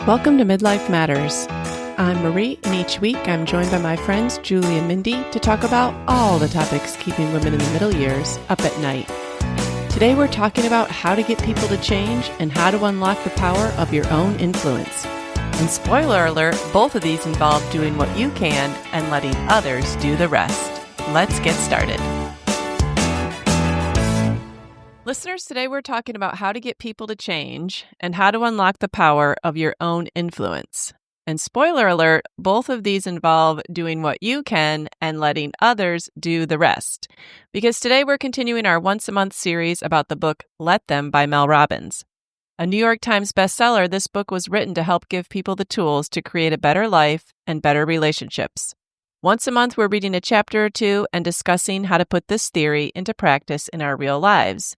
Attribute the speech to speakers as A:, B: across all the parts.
A: Welcome to Midlife Matters. I'm Marie, and each week I'm joined by my friends Julie and Mindy to talk about all the topics keeping women in the middle years up at night. Today we're talking about how to get people to change and how to unlock the power of your own influence. And spoiler alert, both of these involve doing what you can and letting others do the rest. Let's get started. Listeners, today we're talking about how to get people to change and how to unlock the power of your own influence. And spoiler alert, both of these involve doing what you can and letting others do the rest. Because today we're continuing our once-a-month series about the book Let Them by Mel Robbins. A New York Times bestseller, this book was written to help give people the tools to create a better life and better relationships. Once a month, we're reading a chapter or two and discussing how to put this theory into practice in our real lives.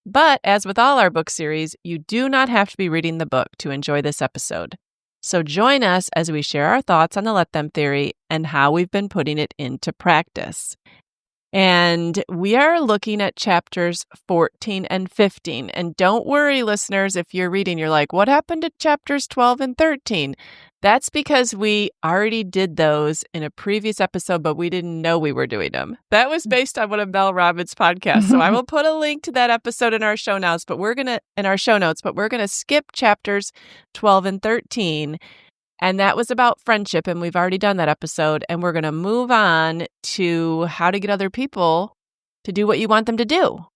A: But as with all our book series, you do not have to be reading the book to enjoy this episode. So join us as we share our thoughts on the Let Them theory and how we've been putting it into practice. And we are looking at chapters 14 and 15. And don't worry, listeners, if you're reading, you're like, what happened to chapters 12 and 13? That's because we already did those in a previous episode, but we didn't know we were doing them. That was based on one of Mel Robbins' podcasts. So I will put a link to that episode in our show notes, but we're gonna skip chapters 12 and 13. And that was about friendship, and we've already done that episode. And we're gonna move on to how to get other people to do what you want them to do.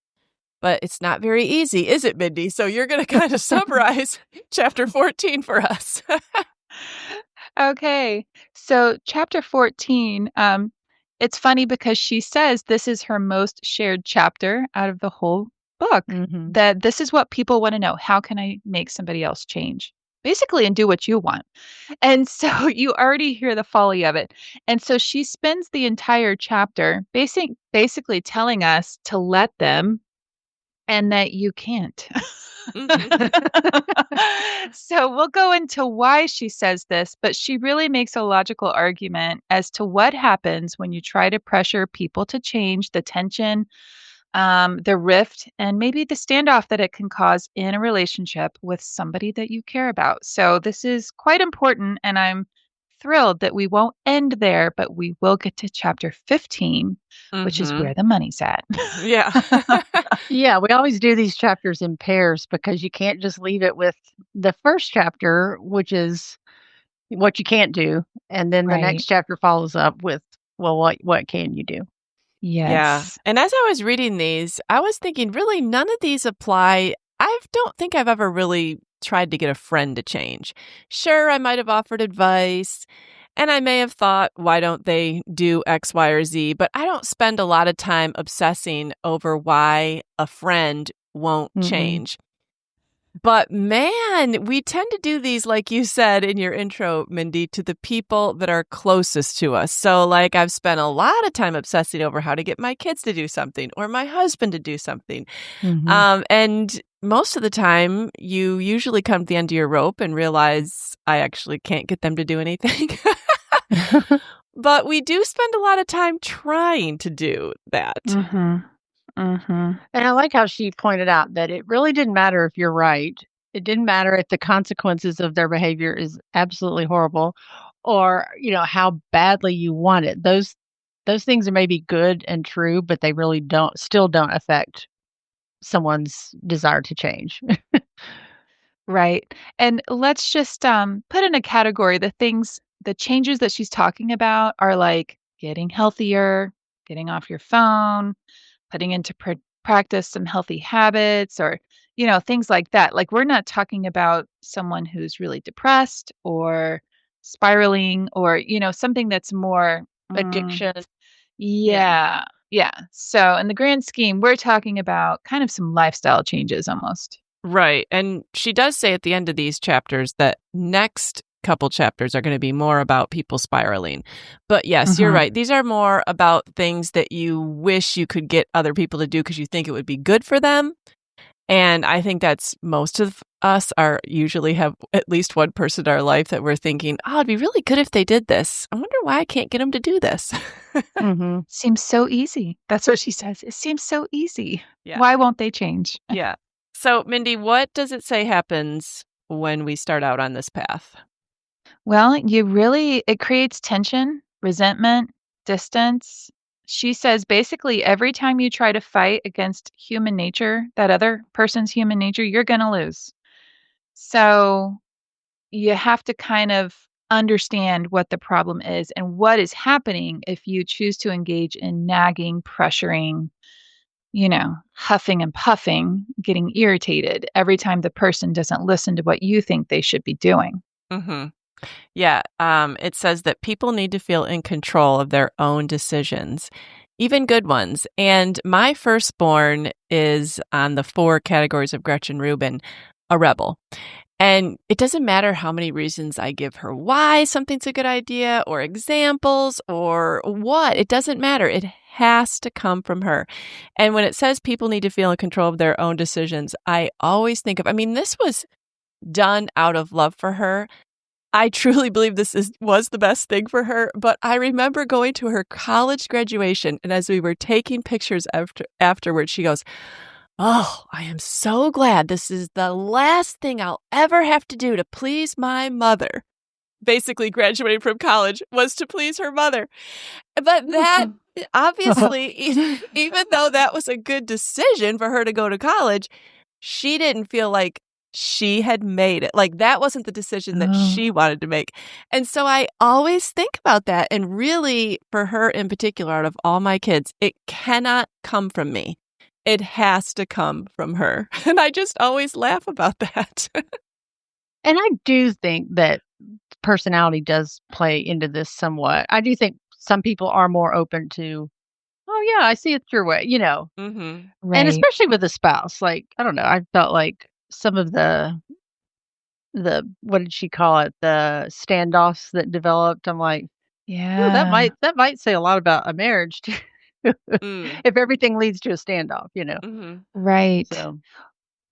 A: But it's not very easy, is it, Mindy? So you're gonna kind of summarize chapter 14 for us.
B: Okay, so chapter 14, it's funny because she says this is her most shared chapter out of the whole book, that this is what people want to know. How can I make somebody else change? Basically, and do what you want. And so you already hear the folly of it. And so she spends the entire chapter basically telling us to let them and that you can't. So we'll go into why she says this, but she really makes a logical argument as to what happens when you try to pressure people to change, the tension, the rift, and maybe the standoff that it can cause in a relationship with somebody that you care about. So this is quite important, and I'm thrilled that we won't end there, but we will get to chapter 15, which is where the money's at.
A: Yeah.
C: Yeah, we always do these chapters in pairs because you can't just leave it with the first chapter, which is what you can't do. And then the next chapter follows up with, well, what can you do?
B: Yes.
A: Yeah. And as I was reading these, I was thinking, really, none of these apply. I don't think I've ever really tried to get a friend to change. Sure, I might have offered advice, and I may have thought, why don't they do X, Y, or Z? But I don't spend a lot of time obsessing over why a friend won't change. But man, we tend to do these, like you said in your intro, Mindy, to the people that are closest to us. So like I've spent a lot of time obsessing over how to get my kids to do something or my husband to do something. And most of the time, you usually come to the end of your rope and realize I actually can't get them to do anything. But we do spend a lot of time trying to do that.
C: And I like how she pointed out that it really didn't matter if you're right. It didn't matter if the consequences of their behavior is absolutely horrible or, how badly you want it. Those things are maybe good and true, but they really still don't affect someone's desire to change.
B: Right. And let's just put in a category the changes that she's talking about are like getting healthier, getting off your phone, putting into practice some healthy habits or, things like that. Like we're not talking about someone who's really depressed or spiraling or, something that's more
C: Addiction.
B: Yeah. So in the grand scheme, we're talking about kind of some lifestyle changes almost.
A: Right. And she does say at the end of these chapters that next couple chapters are going to be more about people spiraling. But yes, you're right. These are more about things that you wish you could get other people to do because you think it would be good for them. And I think that's most of us usually have at least one person in our life that we're thinking, oh, it'd be really good if they did this. I wonder why I can't get them to do this.
B: Seems so easy. That's what she says. It seems so easy.
A: Yeah.
B: Why won't they change?
A: Yeah. So, Mindy, what does it say happens when we start out on this path?
B: Well, it creates tension, resentment, distance. She says basically every time you try to fight against human nature, that other person's human nature, you're going to lose. So you have to kind of understand what the problem is and what is happening if you choose to engage in nagging, pressuring, huffing and puffing, getting irritated every time the person doesn't listen to what you think they should be doing.
A: Mm-hmm. Yeah, it says that people need to feel in control of their own decisions, even good ones. And my firstborn is on the 4 categories of Gretchen Rubin, a rebel. And it doesn't matter how many reasons I give her why something's a good idea or examples or what. It doesn't matter. It has to come from her. And when it says people need to feel in control of their own decisions, I always think of, this was done out of love for her. I truly believe was the best thing for her, but I remember going to her college graduation, and as we were taking pictures afterwards, she goes, "Oh, I am so glad this is the last thing I'll ever have to do to please my mother." Basically, graduating from college was to please her mother. But that, obviously, even though that was a good decision for her to go to college, she didn't feel like she had made it. Like that wasn't the decision that she wanted to make. And so I always think about that. And really, for her in particular, out of all my kids, it cannot come from me. It has to come from her. And I just always laugh about that.
C: And I do think that personality does play into this somewhat. I do think some people are more open to, oh, yeah, I see it your way,
A: Mm-hmm.
C: And
B: Right.
C: especially with a spouse. Like, I don't know, I felt like some of the what did she call it? The standoffs that developed. I'm like, oh,
B: Yeah.
C: that might say a lot about a marriage too.
A: Mm.
C: If everything leads to a standoff,
A: Mm-hmm.
B: Right.
C: So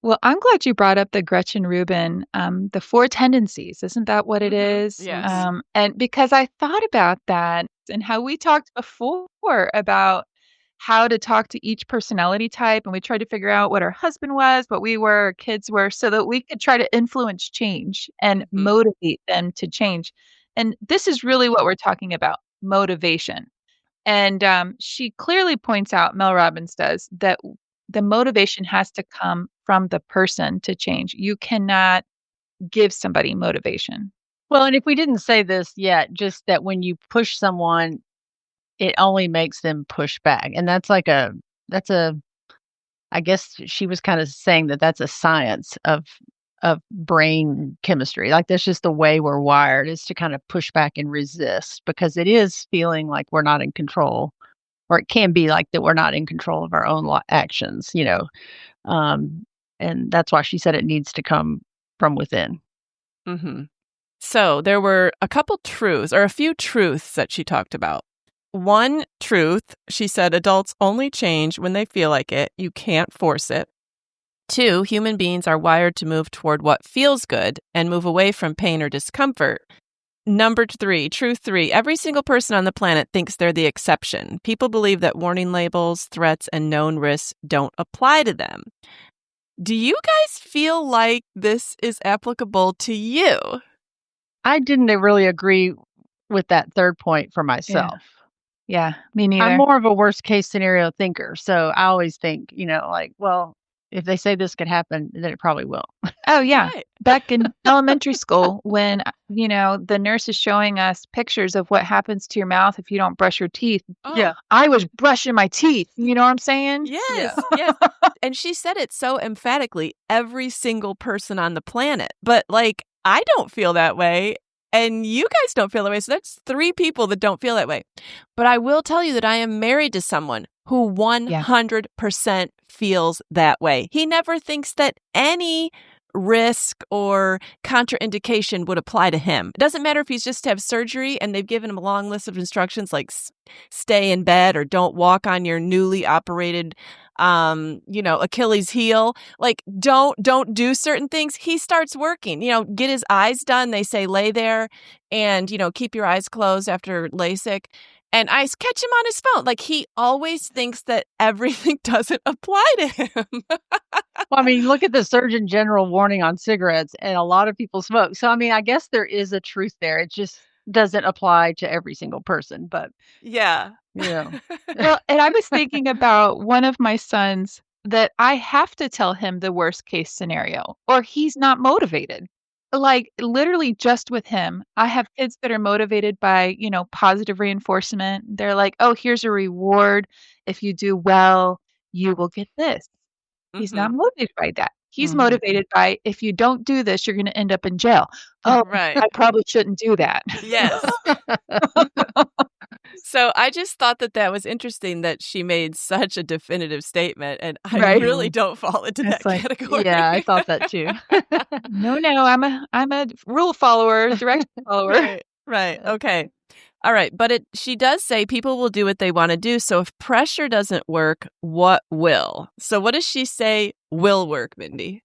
B: Well, I'm glad you brought up the Gretchen Rubin, the 4 tendencies. Isn't that what it is?
A: Yes.
B: And because I thought about that and how we talked before about how to talk to each personality type, and we tried to figure out what our husband was, what we were, our kids were, so that we could try to influence change and
A: Mhm.
B: motivate them to change. And this is really what we're talking about, motivation. And she clearly points out, Mel Robbins does, that the motivation has to come from the person to change. You cannot give somebody motivation.
C: well, and if we didn't say this yet, just that when you push someone, it only makes them push back, and that's a I guess she was kind of saying that that's a science of brain chemistry. Like that's just the way we're wired is to kind of push back and resist because it is feeling like we're not in control, or it can be like that we're not in control of our own actions. Um, and that's why she said it needs to come from within.
A: Mm-hmm. So there were a couple truths or a few truths that she talked about. One truth, she said, adults only change when they feel like it. You can't force it. 2, human beings are wired to move toward what feels good and move away from pain or discomfort. Number 3, truth 3, every single person on the planet thinks they're the exception. People believe that warning labels, threats, and known risks don't apply to them. Do you guys feel like this is applicable to you?
C: I didn't really agree with that third point for myself.
B: Yeah, me
C: I'm
B: neither.
C: more of a worst case scenario thinker. So I always think, like, well, if they say this could happen, then it probably will.
B: Oh, yeah.
A: Right.
B: Back in elementary school, when, the nurse is showing us pictures of what happens to your mouth if you don't brush your teeth.
A: Oh,
C: Yeah.
B: I was brushing my teeth. You know what I'm saying?
A: yes, yes. And she said it so emphatically, every single person on the planet. But like, I don't feel that way. And you guys don't feel that way. So that's 3 people that don't feel that way. But I will tell you that I am married to someone who 100% feels that way. He never thinks that any risk or contraindication would apply to him. It doesn't matter if he's just to have surgery and they've given him a long list of instructions like stay in bed or don't walk on your newly operated Achilles heel. Like don't do certain things. He starts working, get his eyes done. They say lay there and, keep your eyes closed after LASIK. And I catch him on his phone. Like, he always thinks that everything doesn't apply to him.
C: Well, I mean, look at the Surgeon General warning on cigarettes, and a lot of people smoke. So, I mean, I guess there is a truth there. It just doesn't apply to every single person, but,
A: Yeah.
C: you know.
B: Well, and I was thinking about one of my sons that I have to tell him the worst case scenario or he's not motivated. Like literally just with him, I have kids that are motivated by, positive reinforcement. They're like, "Oh, here's a reward. If you do well, you will get this." He's not
A: Mhm.
B: motivated by that. He's
C: Mhm.
B: motivated by, "If you don't do this, you're gonna end up in jail." "Oh,
A: Right.
B: I probably shouldn't do that."
A: Yes. So I just thought that that was interesting that she made such a definitive statement, and I
B: Right?
A: really
C: Mhm.
A: don't fall into
B: It's
A: that
B: like,
A: category.
C: Yeah, I thought that too.
B: "No, no, I'm a rule follower, direction follower."
A: Right, right, okay. Alright, but she does say people will do what they wanna do, so if pressure doesn't work, what will? So what does she say will work, Mindy?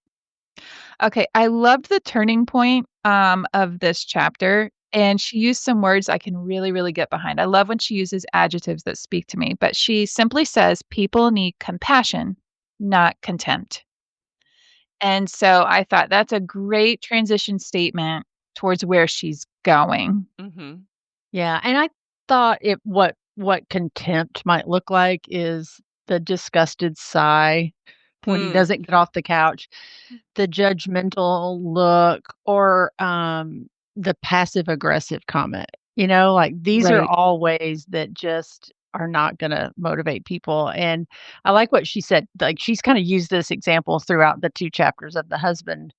B: Okay, I loved the turning point, of this chapter, and she used some words I can really, really get behind. I love when she uses adjectives that speak to me, but she simply says, "People need compassion, not contempt." And so I thought that's a great transition statement towards where she's going.
A: Mhm.
C: Yeah, and I thought what contempt might look like is the disgusted sigh when he
A: Mm,
C: doesn't get off the couch, the judgmental look, or, the passive aggressive comment. Like, these are
B: Right.
C: all ways that just are not gonna motivate people, and I like what she said, like, she's kinda used this example throughout the 2 chapters of the husband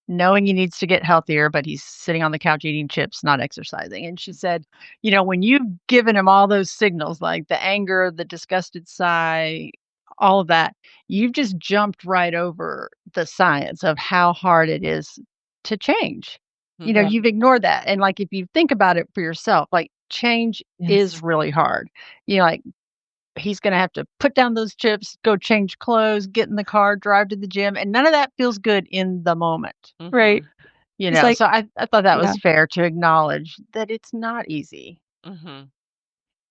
C: knowing he needs to get healthier, but he's sitting on the couch eating chips, not exercising. And she said, when you've given him all those signals, like the anger, the disgusted sigh, all of that, you've just jumped right over the science of how hard it is to change.
A: mhm,
C: You've ignored that. And like, if you think about it for yourself, like change
B: Yes.
C: is really hard. Like, he's gonna have to put down those chips, go change clothes, get in the car, drive to the gym, and none of that feels good in the moment.
B: Right.
A: mhm,
B: It's like,
C: So I thought that
B: yeah.
C: was fair to acknowledge that it's not easy.
A: mhm,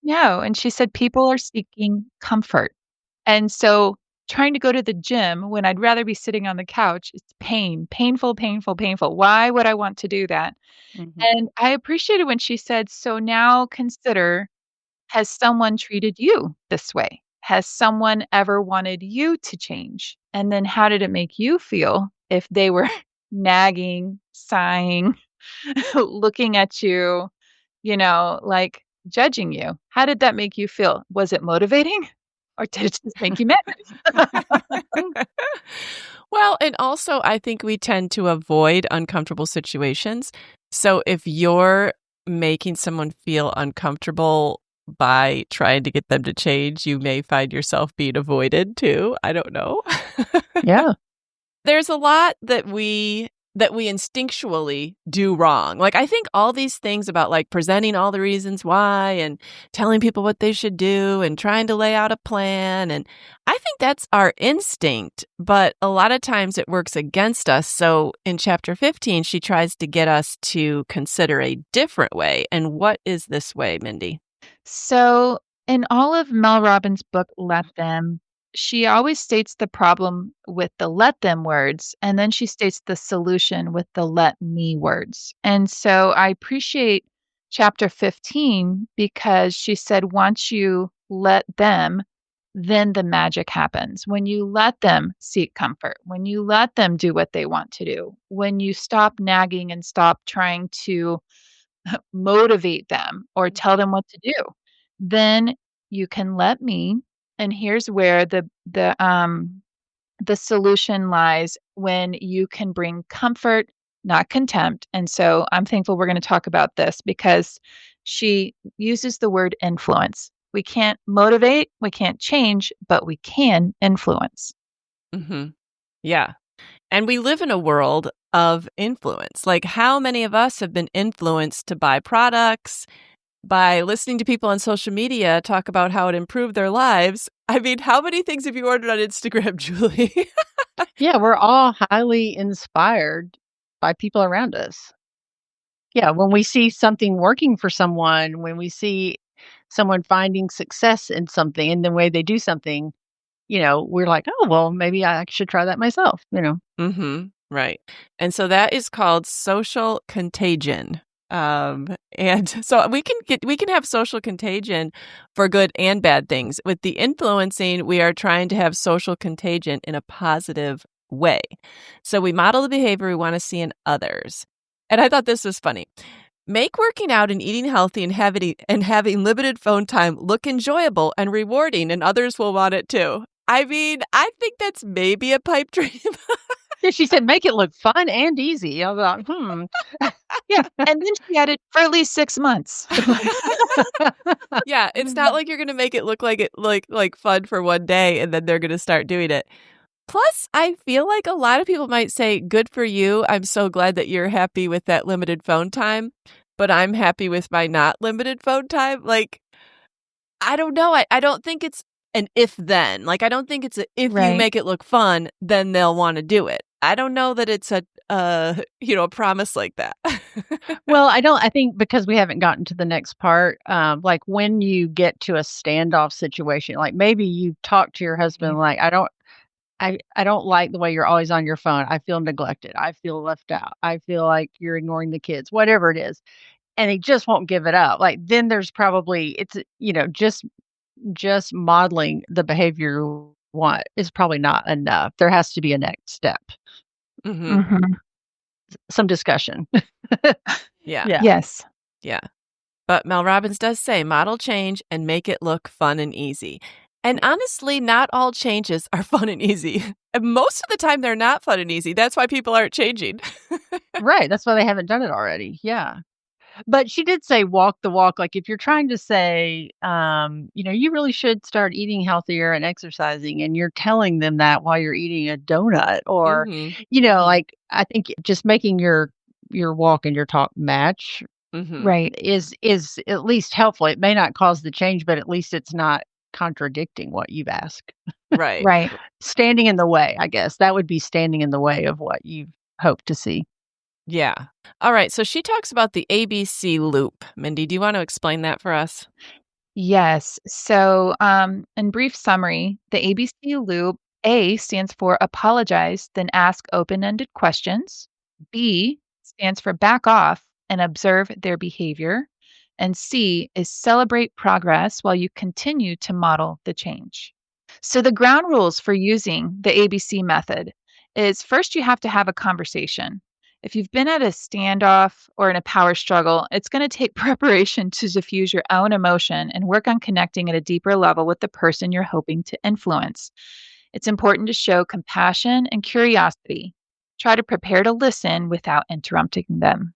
B: No, and she said people are seeking comfort. And so trying to go to the gym when I'd rather be sitting on the couch, it's painful, painful, painful. Why would I want to do that?
C: Mhm.
B: And I appreciated when she said, "So now consider, has someone treated you this way? Has someone ever wanted you to change? And then how did it make you feel if they were nagging, sighing, looking at you, like judging you? How did that make you feel? Was it motivating or did it just make you mad?"
A: Well, and also I think we tend to avoid uncomfortable situations. So if you're making someone feel uncomfortable by trying to get them to change, you may find yourself being avoided too. I don't know.
C: Yeah.
A: There's a lot that we instinctually do wrong. Like, I think all these things about, like, presenting all the reasons why and telling people what they should do and trying to lay out a plan, and I think that's our instinct, but a lot of times it works against us. So in chapter 15, she tries to get us to consider a different way. And what is this way, Mindy?
B: So, in all of Mel Robbins' book, Let Them, she always states the problem with the let them words, and then she states the solution with the let me words. And so I appreciate chapter 15 because she said, once you let them, then the magic happens. When you let them seek comfort, when you let them do what they want to do, when you stop nagging and stop trying to motivate them or tell them what to do, then you can let me. And here's where the solution lies when you can bring comfort, not contempt. And so I'm thankful we're going to talk about this because she uses the word influence. We can't motivate, we can't change, but we can influence.
A: Mhm. Yeah. And we live in a world of influence. Like, how many of us have been influenced to buy products by listening to people on social media talk about how it improved their lives? I mean, how many things have you ordered on Instagram, Julie?
C: Yeah, we're all highly inspired by people around us. Yeah, when we see something working for someone, when we see someone finding success in something and the way they do something, we're like, "Oh, well, maybe I should try that myself."
A: Mhm. Right. And so that is called social contagion. And so we can have social contagion for good and bad things. With the influencing, we are trying to have social contagion in a positive way. So we model the behavior we want to see in others. And I thought this was funny. Make working out and eating healthy and having limited phone time look enjoyable and rewarding, and others will want it too. I mean, I think that's maybe a pipe dream.
C: Yeah, she said, "Make it look fun and easy." I was like,
B: Yeah, and then she had it for at least 6 months.
A: Yeah, it's not like you're gonna make it look like like fun for one day and then they're gonna start doing it. Plus, I feel like a lot of people might say, "Good for you. I'm so glad that you're happy with that limited phone time, but I'm happy with my not limited phone time." Like, I don't know. I don't think it's an if then. Like, I don't think it's a if you
B: Right.
A: make it look fun, then they'll want to do it. I don't know that it's a promise like that.
C: Well, I think because we haven't gotten to the next part, like, when you get to a standoff situation, like, maybe you talk to your husband, like, I don't like the way you're always on your phone. I feel neglected. I feel left out. I feel like you're ignoring the kids," whatever it is, and he just won't give it up. Like, then there's probably just modeling the behavior you want is probably not enough. There has to be a next step,
A: Mhm.
B: Mhm.
C: some discussion.
A: Yeah.
C: Yeah.
B: Yes.
A: Yeah. But Mel Robbins does say model change and make it look fun and easy. And honestly, not all changes are fun and easy. And most of the time, they're not fun and easy. That's why people aren't changing.
C: Right, that's why they haven't done it already. Yeah. But she did say walk the walk, like, if you're trying to say, "You really should start eating healthier and exercising," and you're telling them that while you're eating a donut or,
A: Mhm.
C: like, I think just making your walk and your talk match
A: Mhm.
B: Right.
C: is at least helpful. It may not cause the change, but at least it's not contradicting what you've asked.
A: Right.
B: Right.
C: Standing in the way, I guess. That would be standing in the way of what you hope to see.
A: Yeah. All right. So she talks about the ABC loop. Mindy, do you want to explain that for us?
B: Yes. So, in brief summary, the ABC loop A stands for apologize, then ask open ended questions. B stands for back off and observe their behavior. And C is celebrate progress while you continue to model the change. So, the ground rules for using the ABC method is first, you have to have a conversation. If you've been at a standoff or in a power struggle, it's going to take preparation to diffuse your own emotion and work on connecting at a deeper level with the person you're hoping to influence. It's important to show compassion and curiosity. Try to prepare to listen without interrupting them.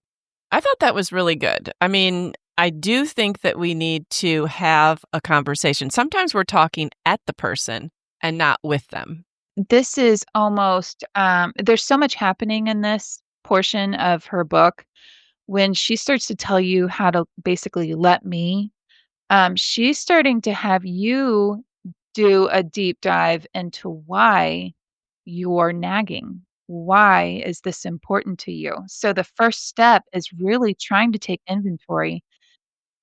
A: I thought that was really good. I mean, I do think that we need to have a conversation. Sometimes we're talking at the person and not with them.
B: This is almost, there's so much happening in this portion of her book. When she starts to tell you how to basically let me, she's starting to have you do a deep dive into why you're nagging. Why is this important to you? So the first step is really trying to take inventory,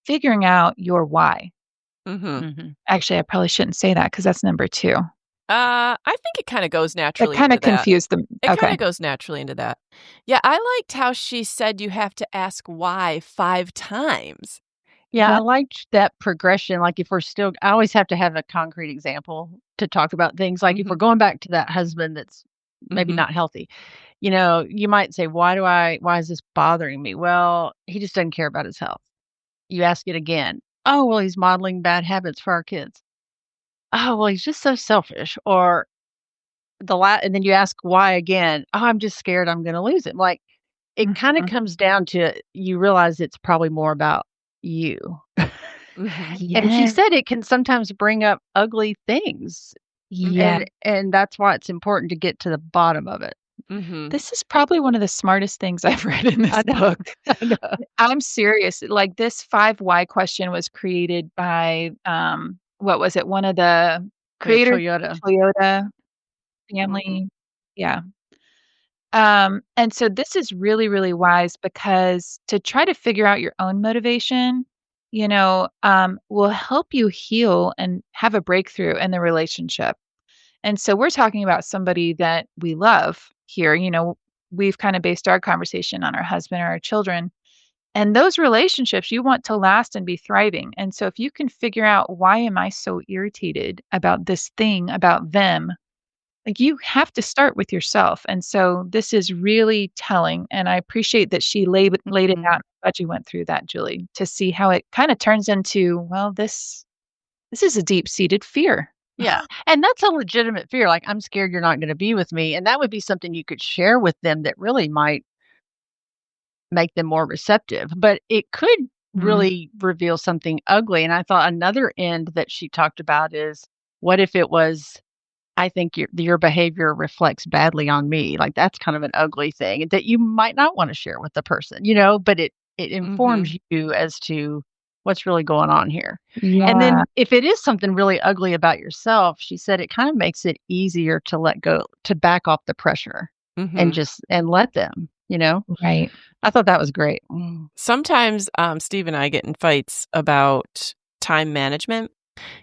B: figuring out your why.
A: Mhm.
C: Mhm.
B: Actually, I probably shouldn't say that because that's number 2.
A: I think it kind of goes
B: That
A: naturally
B: kinda
A: into that.
B: confused them.
A: It kind
B: Okay.
A: of goes naturally into that. Yeah, I liked how she said you have to ask why 5 times.
C: Yeah, I
B: Yep.
C: liked that progression, like, if we're still I always have to have a concrete example to talk about things, like, if we're
A: Mhm.
C: going back to that husband that's maybe
A: Mhm.
C: not healthy, you might say, why is this bothering me?" Well, he just doesn't care about his health. You ask it again. "Oh, well, he's modeling bad habits for our kids." "Oh, well, he's just so selfish." Or and then you ask why again. "Oh, I'm just scared I'm gonna lose him." Like, it kinda
B: Mhm.
C: comes down to you realize it's probably more about you.
A: Mhm.
C: And she
B: Yes.
C: said it can sometimes bring up ugly things,
B: Yeah.
A: Mhm.
C: and that's why it's important to get to the bottom of it.
A: Mhm.
B: This is probably one of the smartest things I've read in
C: I
B: this
C: know.
B: book.
C: I know.
B: I'm serious. Like, this 5 why question was created by, what was it? One of the
C: Yeah,
B: creators of
C: Toyota.
B: the Toyota
C: Mhm.
B: family. Yeah. And so this is really, really wise because to try to figure out your own motivation, will help you heal and have a breakthrough in the relationship. And so we're talking about somebody that we love here. We've kind of based our conversation on our husband or our children. And those relationships you want to last and be thriving. And so if you can figure out, why am I so irritated about this thing about them? Like, you have to start with yourself. And so this is really telling. And I appreciate that she laid it
C: Mhm.
B: out. I'm glad you went through that, Julie, to see how it kind of turns into, well, this is a deep-seated fear.
C: Yeah, and that's a legitimate fear, like, "I'm scared you're not gonna be with me," and that would be something you could share with them that really might make them more receptive, but it could
B: Mm.
C: really reveal something ugly, and I thought another end that she talked about is, what if it was, "I think your behavior reflects badly on me," like, that's kind of an ugly thing that you might not wanna share with the person, but it
A: Mhm.
C: informs you as to what's really going on here. And
B: Yeah.
C: then if it is something really ugly about yourself, she said it kind of makes it easier to let go, to back off the pressure and
A: Mhm.
C: just and let them.
B: Right.
C: I thought that was great. Mm.
A: Sometimes, Steve and I get in fights about time management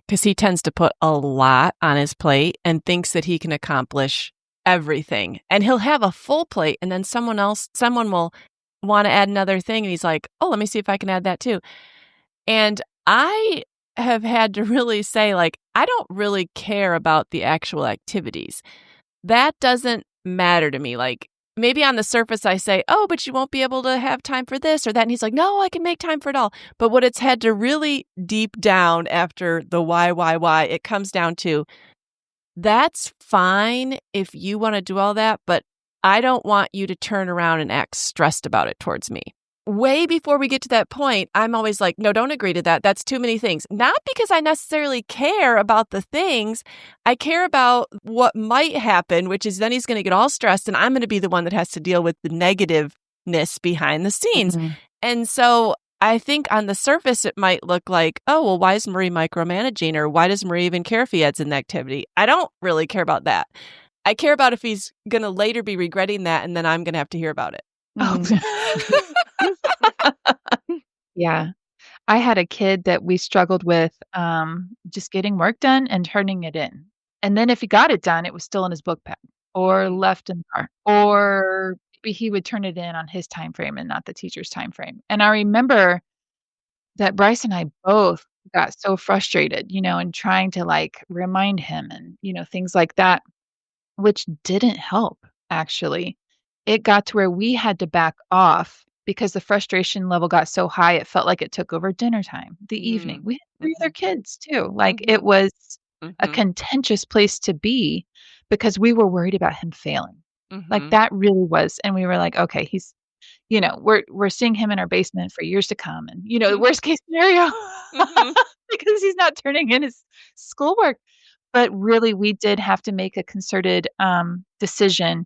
A: because he tends to put a lot on his plate and thinks that he can accomplish everything. And he'll have a full plate, and then someone will want to add another thing, and he's like, "Oh, let me see if I can add that too." And I have had to really say, like, I don't really care about the actual activities. That doesn't matter to me. Like, maybe on the surface I say, "Oh, but you won't be able to have time for this or that." And he's like, "No, I can make time for it all." But what it's had to really deep down after the why, it comes down to, that's fine if you want to do all that, but I don't want you to turn around and act stressed about it towards me. Way before we get to that point, I'm always like, "No, don't agree to that. That's too many things." Not because I necessarily care about the things. I care about what might happen, which is then he's going to get all stressed and I'm going to be the one that has to deal with the negativeness behind the scenes.
C: Mhm.
A: And so I think on the surface, it might look like, "Oh, well, why is Marie micromanaging?" Or "Why does Marie even care if he adds an activity?" I don't really care about that. I care about if he's going to later be regretting that and then I'm going to have to hear about it.
C: Mhm.
B: Yeah. I had a kid that we struggled with, just getting work done and turning it in. And then if he got it done, it was still in his book bag or
A: Mhm.
B: left in the car, or maybe he would turn it in on his time frame and not the teacher's time frame. And I remember that Bryce and I both got so frustrated, and trying to, like, remind him and, things like that, which didn't help, actually. It got to where we had to back off because the frustration level got so high, it felt like it took over dinner time, the evening.
A: Mm.
B: We had 3 other
A: Mhm.
B: kids too. Like, it
A: Mhm.
B: was a
A: Mhm.
B: contentious place to be because we were worried about him failing. Like,
A: Mhm.
B: that really was, and we were like, "Okay, we're seeing him in our basement for years to come," and, the worst case scenario,
A: Mhm.
B: because he's not turning in his schoolwork. But really, we did have to make a concerted, decision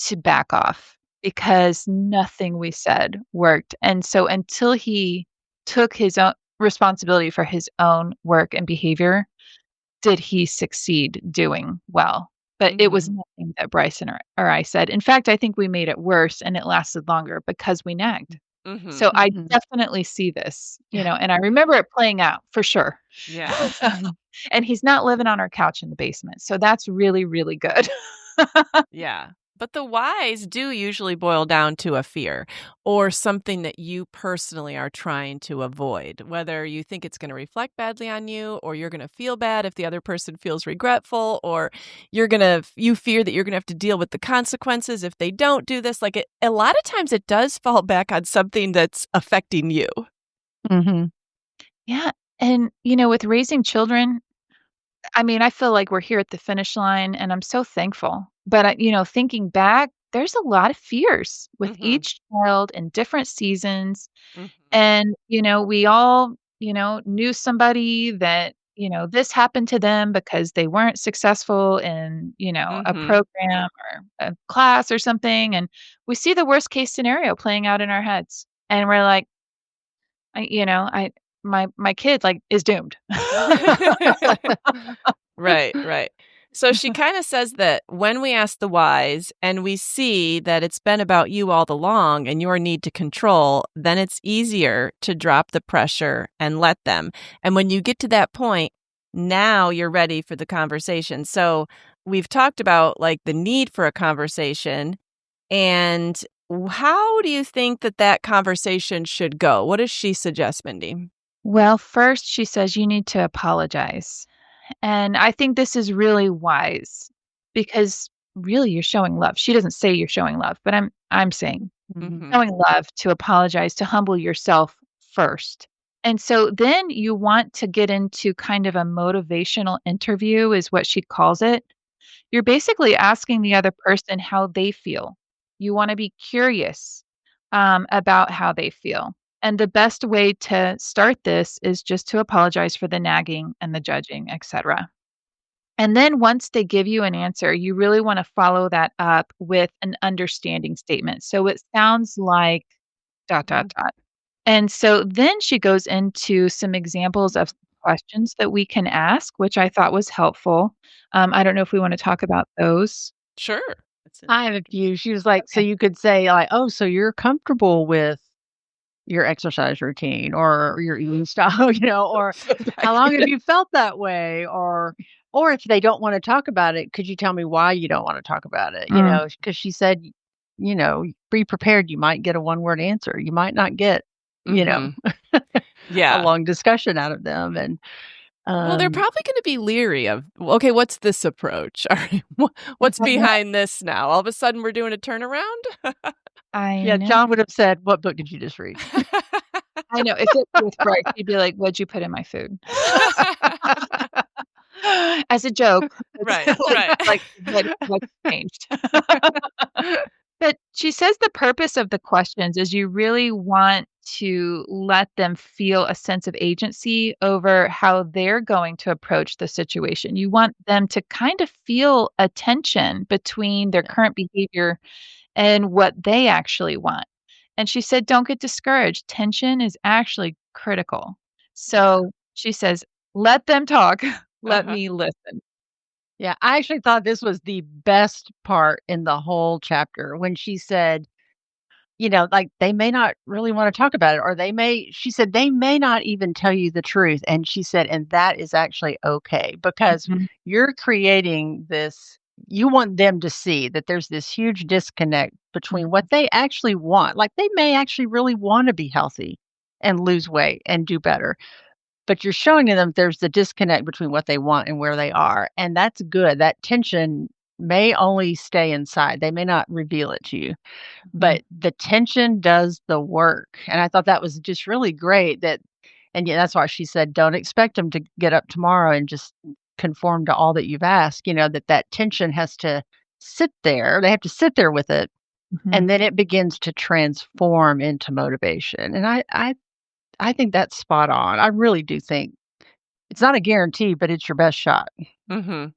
B: to back off because nothing we said worked. And so until he took his own responsibility for his own work and behavior, did he succeed doing well. But it was
A: Mhm.
B: nothing that Bryce or I said. In fact, I think we made it worse and it lasted longer because we nagged. So
A: Mhm.
B: I
C: Mhm.
B: definitely see this, and I remember it playing out for sure.
A: Yeah.
B: And he's not living on our couch in the basement. So that's really, really good.
A: Yeah. But the whys do usually boil down to a fear or something that you personally are trying to avoid, whether you think it's going to reflect badly on you or you're going to feel bad if the other person feels regretful or you fear that you're going to have to deal with the consequences if they don't do this. Like a lot of times it does fall back on something that's affecting you.
C: Mhm.
B: Yeah. And, with raising children, I mean, I feel like we're here at the finish line and I'm so thankful. But, thinking back, there's a lot of fears with
A: Mhm.
B: each child in different seasons.
A: Mhm.
B: And, we all, knew somebody that, this happened to them because they weren't successful in, a
A: Mhm.
B: program or a class or something. And we see the worst case scenario playing out in our heads. And we're like, my kid, like, is doomed.
A: Right, right. So she kind of says that when we ask the whys and we see that it's been about you all along and your need to control, then it's easier to drop the pressure and let them. And when you get to that point, now you're ready for the conversation. So we've talked about like the need for a conversation. And how do you think that conversation should go? What does she suggest, Mindy?
B: Well, first, she says you need to apologize. And I think this is really wise because really you're showing love. She doesn't say you're showing love, but I'm saying
A: Mhm.
B: showing love to apologize, to humble yourself first. And so then you want to get into kind of a motivational interview, is what she calls it. You're basically asking the other person how they feel. You want to be curious about how they feel. And the best way to start this is just to apologize for the nagging and the judging, etc. And then once they give you an answer, you really want to follow that up with an understanding statement. So it sounds like dot, dot, dot. And so then she goes into some examples of questions that we can ask, which I thought was helpful. I don't know if we want to talk about those.
A: Sure.
C: I have a few. She was like, so
B: Okay.
C: you could say like, "Oh, so you're comfortable with your exercise routine or your eating style," or "How long have you felt that way?" Or if they don't wanna talk about it, "Could you tell me why you don't wanna talk about it?"
B: Mm,
C: Because she said, "Be prepared, you might get a one-word answer. You might not get, you know,
A: Mhm.
C: a
A: Yeah.
C: long discussion out of them." And,
A: Well, they're
C: um
A: probably gonna be leery of, "Well, okay, what's this approach? All right, what's behind this now? All of a sudden we're doing a turnaround?"
B: I
C: yeah,
B: know.
C: John would have said, "What book did you just read?"
B: I know. If it was Greg, he'd be like, "What'd you put in my food?" As a joke. It's
A: Right, right.
B: like, what changed? But she says the purpose of the questions is you really want to let them feel a sense of agency over how they're going to approach the situation. You want them to kind of feel a tension between their
C: Yeah,
B: current behavior and what they actually want. And she said, don't get discouraged. Tension is actually critical.
C: yeah.
B: So she says, let them talk. Let
A: Uh-huh.
B: me listen.
C: Yeah, I actually thought this was the best part in the whole chapter when she said, like, they may not really wanna talk about it, or she said, "They may not even tell you the truth," and she said, "And that is actually okay, because
B: Mhm,
C: you're creating this you want them to see that there's this huge disconnect between
B: mhm,
C: what they actually want." Like, they may actually really wanna be healthy and lose weight and do better, but you're showing them there's the disconnect between what they want and where they are, and that's good. That tension may only stay inside. They may not reveal it to you,
B: mhm,
C: but the tension does the work, and I thought that was just really great and yeah, that's why she said, "Don't expect them to get up tomorrow and just conform to all that you've asked," that tension has to sit there. They have to sit there with it,
B: mhm.
C: and then it begins to transform into motivation, and I think that's spot on. I really do think it's not a guarantee, but it's your best shot.
A: Mhm.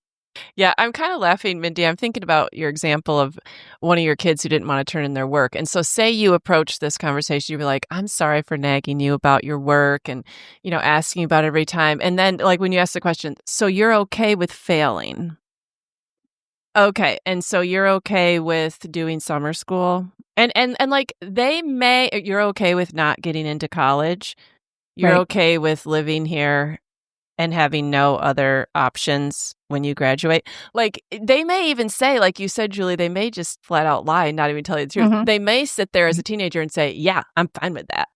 A: Yeah, I'm kinda laughing, Mindy. I'm thinking about your example of one of your kids who didn't wanna turn in their work, and so say you approach this conversation, you were like, "I'm sorry for nagging you about your work and, asking you about it every time," and then, like, when you ask the question, "So you're okay with failing?" Okay, and so you're okay with doing summer school? And, like, you're okay with not getting into college? You're
B: Right.
A: okay with living here and having no other options when you graduate. Like, they may even say, like you said, Julie, they may just flat out lie and not even tell you the truth.
C: Mhm,
A: They may sit there as
B: Right.
A: a teenager and say, "Yeah, I'm fine with that."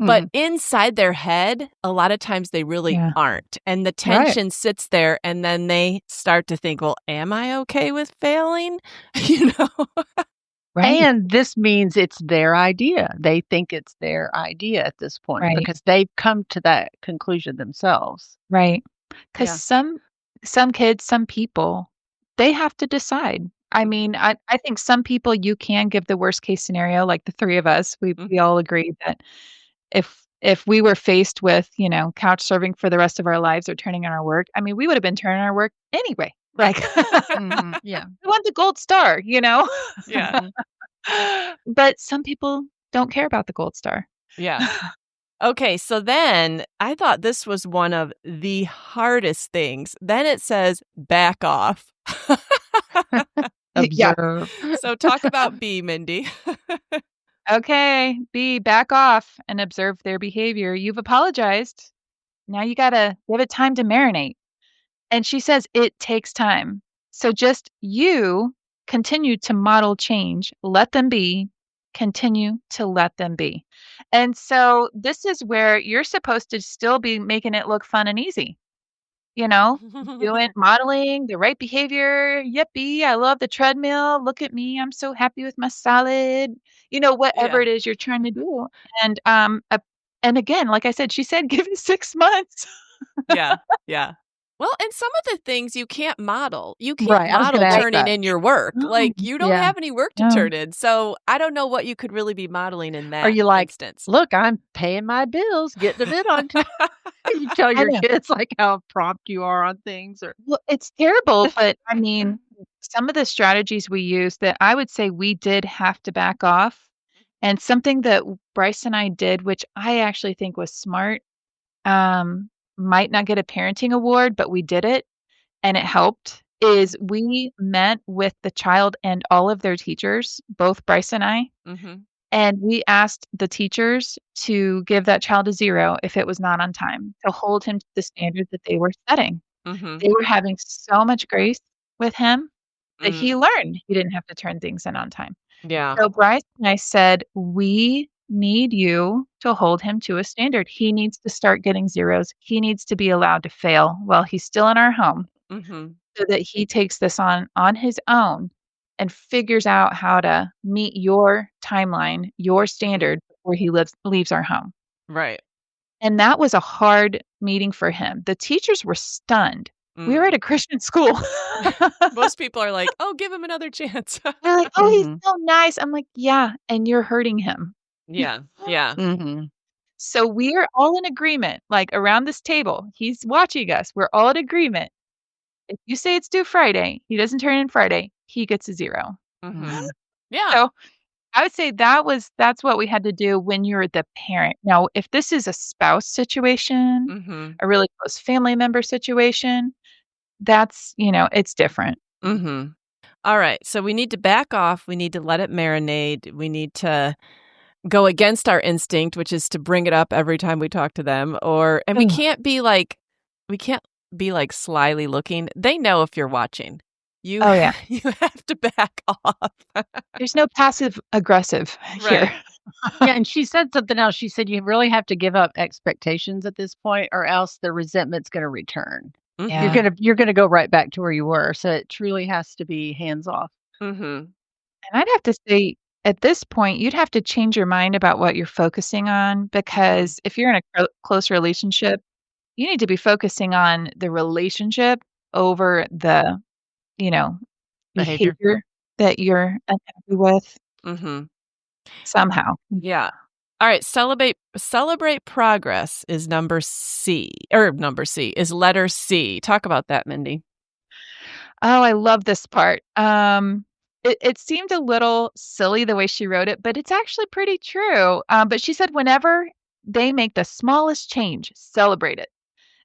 A: But
C: mhm.
A: inside their head, a lot of times they really
B: Yeah.
A: aren't. And the
C: Right.
A: tension sits there, and then they start to think, "Well, am I okay with failing?" You know?
B: Right.
C: And this means it's their idea. They think it's their idea at this point
B: Right.
C: because they've come to that conclusion themselves.
B: Right. 'Cause
C: Yeah.
B: some kids, some people, they have to decide. I mean, I think some people you can give the worst case scenario, like the 3 of us, we
A: Mhm.
B: all agree that if we were faced with, couch surfing for the rest of our lives or turning in our work, I mean, we would have been turning our work anyway. Like,
C: Mhm. Yeah.
B: we want the gold star, you know?
A: Yeah,
C: Mhm.
B: But some people don't care about the gold star.
A: yeah. Okay, so then I thought this was one of the hardest things. Then it says, "Back off."
B: Yeah.
C: Observe.
A: So talk about B, Mindy.
B: Okay, B, back off and observe their behavior. You've apologized. Now you gotta give it time to marinate. And she says it takes time. So just you continue to model change. Let them be. Continue to let them be. And so this is where you're supposed to still be making it look fun and easy. You know, doing modeling the right behavior. Yippee, I love the treadmill. Look at me. I'm so happy with my salad. Whatever
A: Yeah.
B: it is you're trying to do. And and again, like I said, she said give it 6 months.
A: Yeah. Yeah. Well, and some of the things you can't model. You can't
C: Right, I was gonna
A: model
C: ask
A: turning
C: that.
A: in your work.
B: No,
A: Like, you don't
C: Yeah.
A: have any work to
B: no.
A: turn in. So, I don't know what you could really be modeling in
C: Are
A: that
C: you like,
A: instance.
C: "Look, I'm paying my bills, getting a bit on time." You tell
B: I
C: your
B: know.
C: kids, like, how prompt you are on things or
B: Well, it's terrible, but I mean, some of the strategies we use that I would say we did have to back off, and something that Bryce and I did, which I actually think was smart, might not get a parenting award, but we did it and it helped, is we met with the child and all of their teachers, both Bryce and I,
A: Mhm.
B: and we asked the teachers to give that child a 0 if it was not on time, to hold him to the standard that they were setting.
A: Mhm.
B: They were having so much grace with him that
A: Mm.
B: he learned he didn't have to turn things in on time.
A: Yeah.
B: So Bryce and I said, "We need you to hold him to a standard. He needs to start getting zeros. He needs to be allowed to fail while he's still in our home
A: Mhm.
B: so that he takes this on his own and figures out how to meet your timeline, your
A: Mhm.
B: standard before he leaves our home."
A: Right.
B: And that was a hard meeting for him. The teachers were stunned. We were at
A: Mm.
B: a Christian school.
A: Most people are like, "Oh, give him another chance."
B: They're like, "Oh, he's
C: Mhm.
B: so nice." I'm like, "Yeah, and you're hurting him."
A: Yeah. Yeah.
C: Mhm.
B: So we're all in agreement, like, around this table. He's watching us. We're all in agreement. If you say it's due Friday, he doesn't turn in Friday, he gets a 0.
A: Mhm.
C: Mhm.
A: Yeah.
B: So, I would say that's what we had to do when you're the parent. Now, if this is a spouse situation,
A: Mhm.
B: a really close family member situation, it's different.
A: Mhm. All right. So we need to back off. We need to let it marinate. We need to go against our instinct, which is to bring it up every time we talk to them. And we
B: Ugh.
A: can't be like, slyly looking. They know if you're watching. You
B: Oh, yeah.
A: you have to back off.
B: There's no passive aggressive here.
A: Right.
C: Yeah, and she said something else. She said, "You really have to give up expectations at this point or else the resentment's gonna return. You're
A: Mhm.
B: Yeah.
C: gonna you're gonna go right back to where you were." So it truly has to be hands off.
A: Mhm.
B: And I'd have to say, at this point, you'd have to change your mind about what you're focusing on
A: Mhm.
B: because if you're in a close relationship, you need to be focusing on the relationship over the, you know,
C: Behavior.
B: behavior that you're unhappy with
A: Mhm.
B: somehow.
A: Yeah. All right, celebrate progress is number C, or number C is letter C. Talk about that, Mindy.
B: Oh, I love this part. It seemed a little silly the way she wrote it, but it's actually pretty true. But she said, whenever they make the smallest change, celebrate it.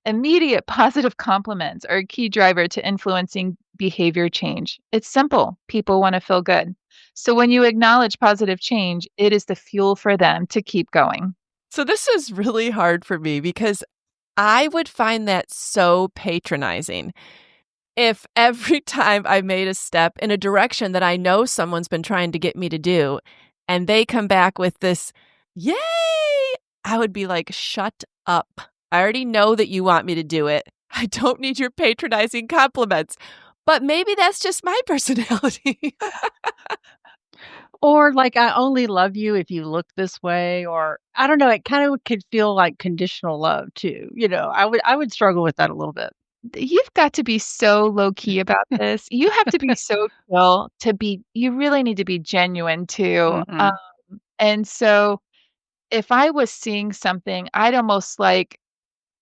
B: Immediate positive compliments are a key driver to influencing behavior change. It's simple. People want to feel good. So when you acknowledge positive change, it is the fuel for them to keep going.
A: So this is really hard for me because I would find that so patronizing if every time I made a step in a direction that I know someone's been trying to get me to do, and they come back with this, "Yay!" I would be like, "Shut up. I already know that you want me to do it. I don't need your patronizing compliments." But maybe that's just my personality.
C: Or like, "I only love you if you look this way," or I don't know, it kind of could feel like conditional love too, I would struggle with that a little bit.
B: You've got to be so low key about this. You have to be so chill you really need to be genuine too.
C: Mhm.
B: And so if I was seeing something, I'd almost like,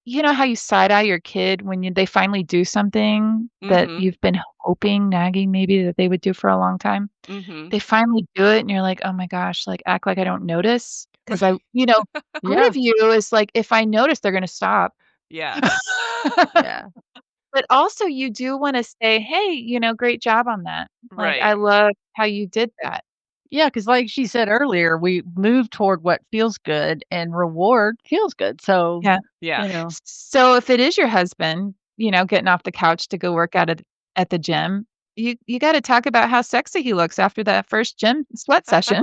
B: you know how you side eye your kid when they finally do something that
A: Mhm.
B: you've been hoping, nagging maybe that they would do for a long time?
A: Mhm.
B: They finally do it and you're like, "Oh my gosh, like act like I don't notice." Because part
C: Yeah,
B: of you is like, if I notice, they're gonna stop.
A: Yeah.
C: yeah.
B: But also you do wanna say, "Hey, great job on that. Like,
A: Right.
B: I love how you did that."
C: Yeah, because like she said earlier, we move toward what feels good and reward feels good. So,
B: Yeah.
A: Yeah.
C: you know,
B: So if it is your husband, getting off the couch to go work out at the gym, you gotta talk about how sexy he looks after that first gym sweat session.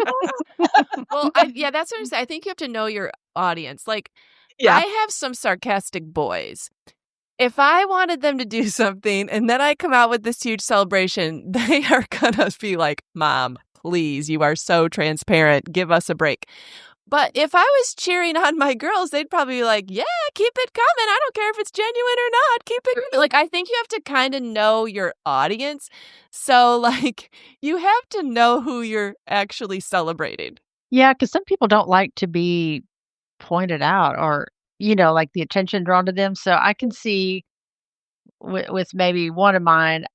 A: Well, yeah, that's what I'm saying. I think you have to know your audience. Like,
B: Yeah.
A: I have some sarcastic boys. If I wanted them to do something and then I come out with this huge celebration, they are gonna be like, "Mom, please, you are so transparent. Give us a break." But if I was cheering on my girls, they'd probably be like, "Yeah, keep it coming. I don't care if it's genuine or not. Keep it coming." Like, I think you have to kind of know your audience. So, like, you have to know who you're actually celebrating.
C: yeah, because some people don't like to be pointed out or, like the attention drawn to them. So I can see with maybe one of mine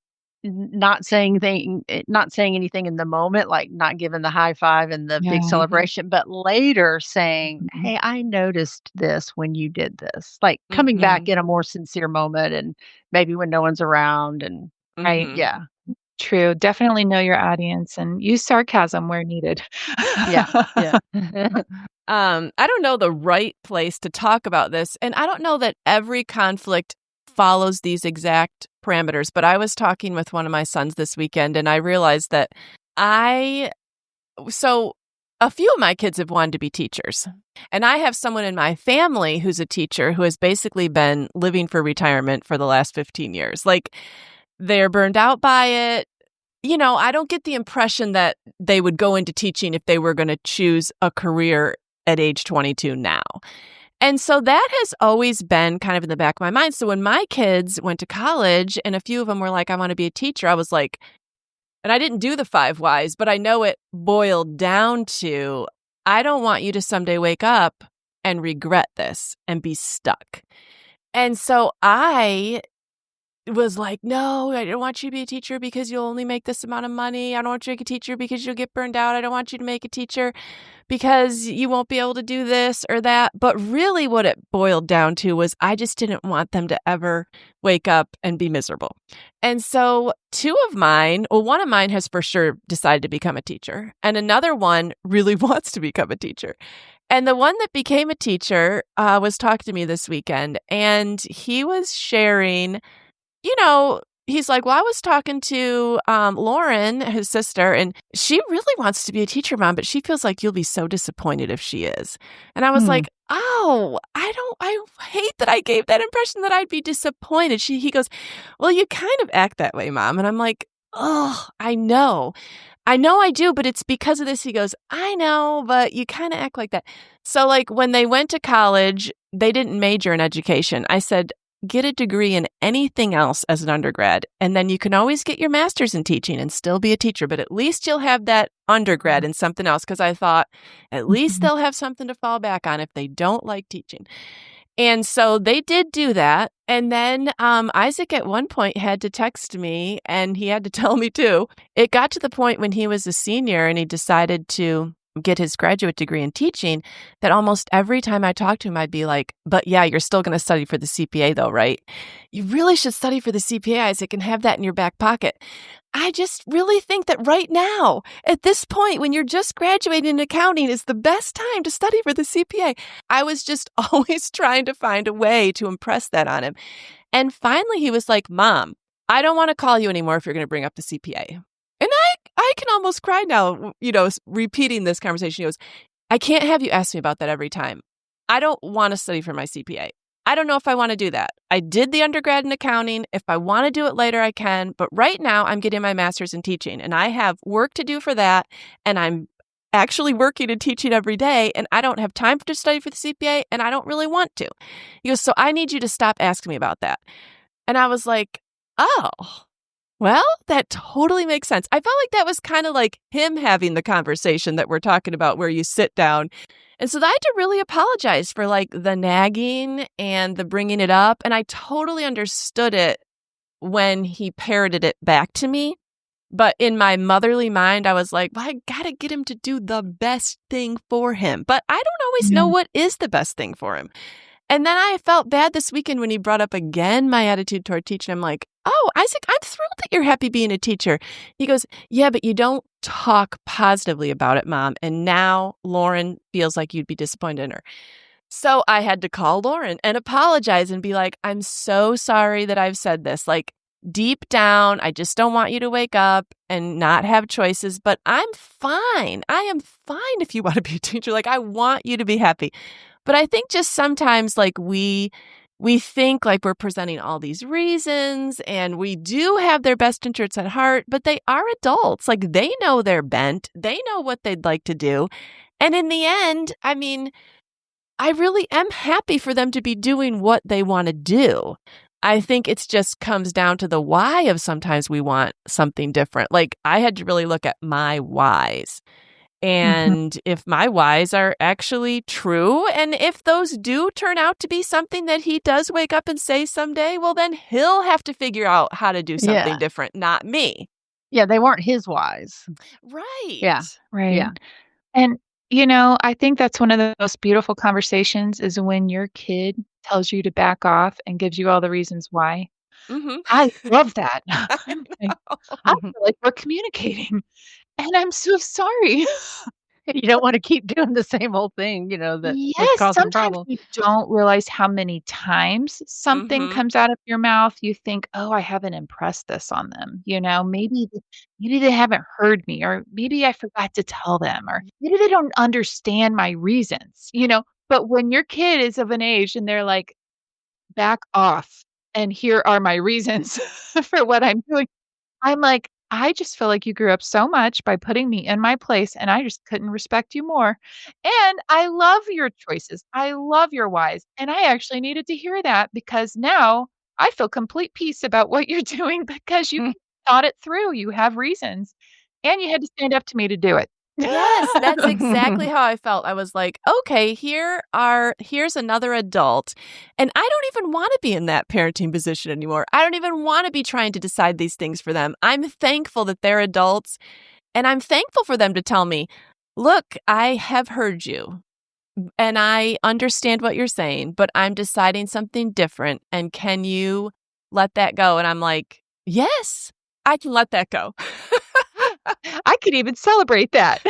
C: not saying anything in the moment, like not giving the high five and the big
B: Yeah.
C: celebration, but later saying,
B: Mhm.
C: "Hey, I noticed this when you did this." Like coming back
A: Mhm.
C: in a more sincere moment and maybe when no one's around and
B: Right.
A: Mhm.
C: yeah.
B: True. Definitely know your audience and use sarcasm where needed.
C: Yeah. Yeah.
A: I don't know the right place to talk about this, and I don't know that every conflict follows these exact parameters, but I was talking with one of my sons this weekend, and I realized that I so a few of my kids have wanted to be teachers, and I have someone in my family who's a teacher who has basically been living for retirement for the last 15 years. Like, they're burned out by it. I don't get the impression that they would go into teaching if they were going to choose a career at age 22 now. And so that has always been kind of in the back of my mind. So when my kids went to college and a few of them were like, I want to be a teacher, I was like, and I didn't do the 5 whys, but I know it boiled down to, I don't want you to someday wake up and regret this and be stuck. And so I was like, "No, I don't want you to be a teacher because you'll only make this amount of money. I don't want you to make a teacher because you'll get burned out. I don't want you to make a teacher because you won't be able to do this or that." But really what it boiled down to was I just didn't want them to ever wake up and be miserable. And so one of mine has for sure decided to become a teacher, and another one really wants to become a teacher. And the one that became a teacher was talking to me this weekend, and he was sharing he's like, "Well, I was talking to Lauren, his sister, and she really wants to be a teacher, Mom, but she feels like you'll be so disappointed if she is." And I was
B: Hmm.
A: like, "Oh, I hate that I gave that impression that I'd be disappointed." He goes, "Well, you kind of act that way, Mom." And I'm like, "Oh, I know. I know I do, but it's because of this." He goes, "I know, but you kind of act like that." So, like, when they went to college, they didn't major in education. I said, "Get a degree in anything else as an undergrad, and then you can always get your master's in teaching and still be a teacher, but at least you'll have that undergrad in something else." Because I thought, at least
B: Mhm.
A: they'll have something to fall back on if they don't like teaching. And so they did do that. And then Isaac at one point had to text me, and he had to tell me too. It got to the point when he was a senior and he decided to get his graduate degree in teaching that almost every time I talked to him, I'd be like, "But yeah, you're still going to study for the CPA though, right? You really should study for the CPA, Isaac, and have that in your back pocket." I just really think that right now, at this point, when you're just graduating in accounting, is the best time to study for the CPA. I was just always trying to find a way to impress that on him. And finally, he was like, "Mom, I don't want to call you anymore if you're going to bring up the CPA." And I can almost cry now, repeating this conversation. He goes, "I can't have you ask me about that every time. I don't want to study for my CPA. I don't know if I want to do that. I did the undergrad in accounting. If I want to do it later, I can. But right now, I'm getting my master's in teaching, and I have work to do for that. And I'm actually working and teaching every day, and I don't have time to study for the CPA, and I don't really want to." He goes, "So I need you to stop asking me about that." And I was like, "Oh, well, that totally makes sense." I felt like that was kind of like him having the conversation that we're talking about where you sit down. And so I had to really apologize for like the nagging and the bringing it up. And I totally understood it when he parroted it back to me. But in my motherly mind, I was like, "Well, I got to get him to do the best thing for him." But I don't always
B: Yeah.
A: know what is the best thing for him. And then I felt bad this weekend when he brought up again my attitude toward teaching. I'm like, oh, Isaac, I'm thrilled that you're happy being a teacher. He goes, yeah, but you don't talk positively about it, Mom. And now Lauren feels like you'd be disappointed in her. So I had to call Lauren and apologize and be like, I'm so sorry that I've said this. Like, deep down, I just don't want you to wake up and not have choices, but I'm fine. I am fine if you want to be a teacher. Like, I want you to be happy. But I think just sometimes, like, we think like we're presenting all these reasons, and we do have their best interests at heart, but they are adults. Like, they know they're bent. They know what they'd like to do. And in the end, I mean, I really am happy for them to be doing what they want to do. I think it just comes down to the why of sometimes we want something different. Like, I had to really look at my whys. And if my whys are actually true, and if those do turn out to be something that he does wake up and say someday, well, then he'll have to figure out how to do something different, not me.
C: Yeah, they weren't his whys.
A: Right.
C: Yeah.
B: Right.
C: Yeah.
B: And, I think that's one of the most beautiful conversations is when your kid tells you to back off and gives you all the reasons why.
A: Mm-hmm.
B: I love that.
A: I
B: I feel like we're communicating, and I'm so sorry.
C: You don't want to keep doing the same old thing, that was
B: Yes,
C: causing
B: sometimes
C: problems.
B: you don't realize how many times something
A: Mhm.
B: comes out of your mouth, you think, "Oh, I haven't impressed this on them," maybe they haven't heard me, or maybe I forgot to tell them, or maybe they don't understand my reasons. But when your kid is of an age and they're like, "Back off, and here are my reasons for what I'm doing," I'm like, "I just feel like you grew up so much by putting me in my place, and I just couldn't respect you more. And I love your choices. I love your whys. And I actually needed to hear that because now I feel complete peace about what you're doing because you
C: Mm.
B: thought it through. You have reasons, and you had to stand up to me to do it."
A: Yes, that's exactly how I felt. I was like, okay, here's another adult, and I don't even want to be in that parenting position anymore. I don't even want to be trying to decide these things for them. I'm thankful that they're adults, and I'm thankful for them to tell me, look, I have heard you, and I understand what you're saying, but I'm deciding something different, and can you let that go? And I'm like, yes, I can let that go.
B: I could even celebrate that.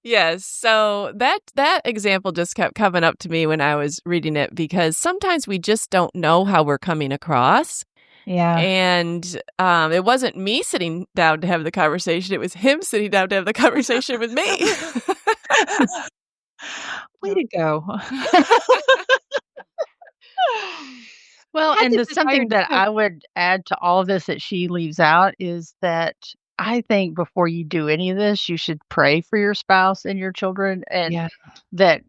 A: Yes. So that example just kept coming up to me when I was reading it, because sometimes we just don't know how we're coming across.
B: Yeah.
A: And it wasn't me sitting down to have the conversation. It was him sitting down to have the conversation with me.
B: Way to go.
C: Well,
B: Had
C: and
B: the
C: the
B: desire
C: something
B: to
C: that
B: do it.
C: I would add to all of this that she leaves out is that I think before you do any of this, you should pray for your spouse and your children, and
B: Yeah.
C: that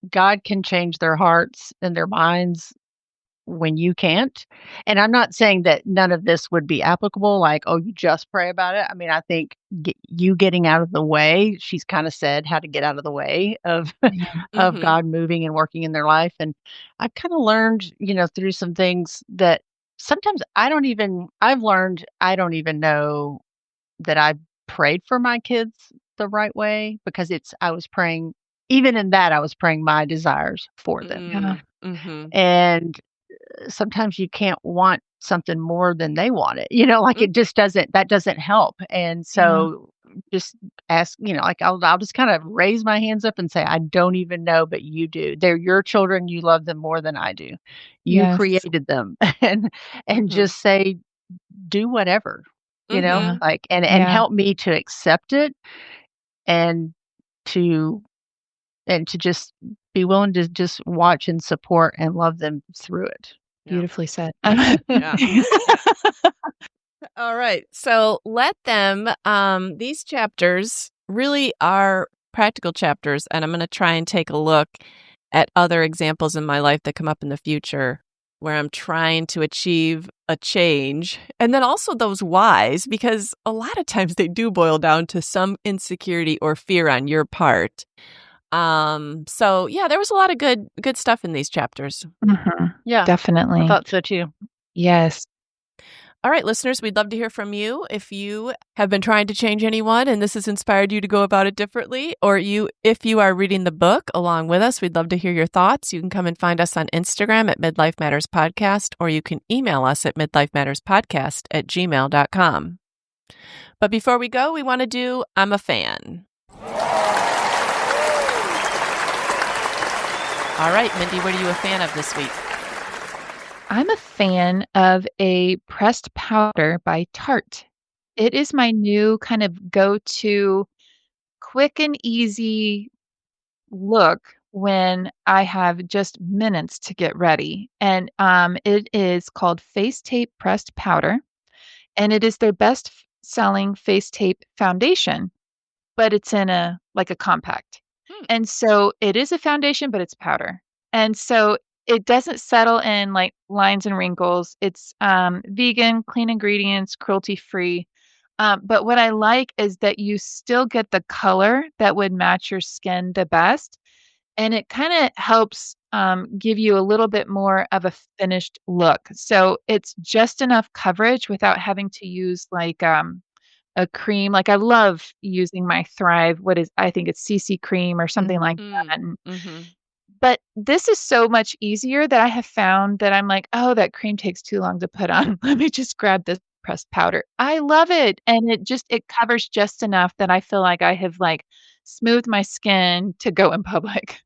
C: God can change their hearts and their minds when you can't. And I'm not saying that none of this would be applicable, like, oh, you just pray about it. I mean, I think you getting out of the way, she's kind of said how to get out of the way of
B: Yeah.
C: of
A: Mhm.
C: God moving and working in their life. And I've kind of learned, through some things that sometimes I've learned I don't even know that I prayed for my kids the right way, because I was praying, even in that, I was praying my desires for them.
B: Yeah.
A: Mhm.
C: And sometimes you can't want something more than they want it. Like,
A: Mm.
C: that doesn't help. And
B: Yeah.
C: so just ask, like, I'll just kind of raise my hands up and say, I don't even know, but you do. They're your children. You love them more than I do. You
B: Yes.
C: created them. And
A: Mhm.
C: just say, do whatever,
B: Yeah.
A: Mhm.
C: like, and
B: Yeah.
C: help me to accept it, and to just be willing to just watch and support and love them through it.
A: Yeah.
B: Beautifully said.
A: Yeah. All right. So let them, these chapters really are practical chapters, and I'm going to try and take a look at other examples in my life that come up in the future where I'm trying to achieve a change. And then also those whys, because a lot of times they do boil down to some insecurity or fear on your part. So yeah, there was a lot of good stuff in these chapters.
B: Mhm.
C: Yeah, I
B: Definitely.
C: thought so too.
B: Yes.
A: All right, listeners, we'd love to hear from you. If you have been trying to change anyone and this has inspired you to go about it differently, or if you are reading the book along with us, we'd love to hear your thoughts. You can come and find us on Instagram at Midlife Matters Podcast, or you can email us at midlifematterspodcast@gmail.com. But before we go, we want to do I'm a Fan. All right, Mindy, what are you a fan of this week?
B: I'm a fan of a pressed powder by Tarte. It is my new kind of go-to quick and easy look when I have just minutes to get ready. And it is called Face Tape Pressed Powder, and it is their best-selling face tape foundation, but it's in a compact. And so it is a foundation, but it's powder. And so it doesn't settle in like lines and wrinkles. It's vegan, clean ingredients, cruelty-free. But what I like is that you still get the color that would match your skin the best. And it kind of helps give you a little bit more of a finished look. So it's just enough coverage without having to use like a cream. Like I love using my Thrive, I think it's CC cream or something like that. But this is so much easier that I have found that I'm like, oh, that cream takes too long to put on. Let me just grab this pressed powder. I love it. And it covers just enough that I feel like I have like smoothed my skin to go in public.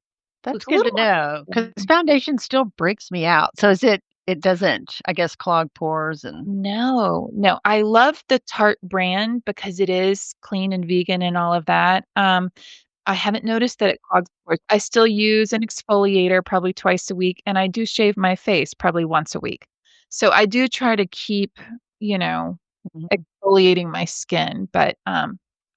C: That's
B: It's a
C: good to
B: little more
C: know because foundation still breaks me out. So it doesn't, I guess, clog pores and
B: No. I love the Tarte brand because it is clean and vegan and all of that. I haven't noticed that it clogs pores. I still use an exfoliator probably twice a week, and I do shave my face probably once a week. So I do try to keep,
C: Mhm.
B: exfoliating my skin, but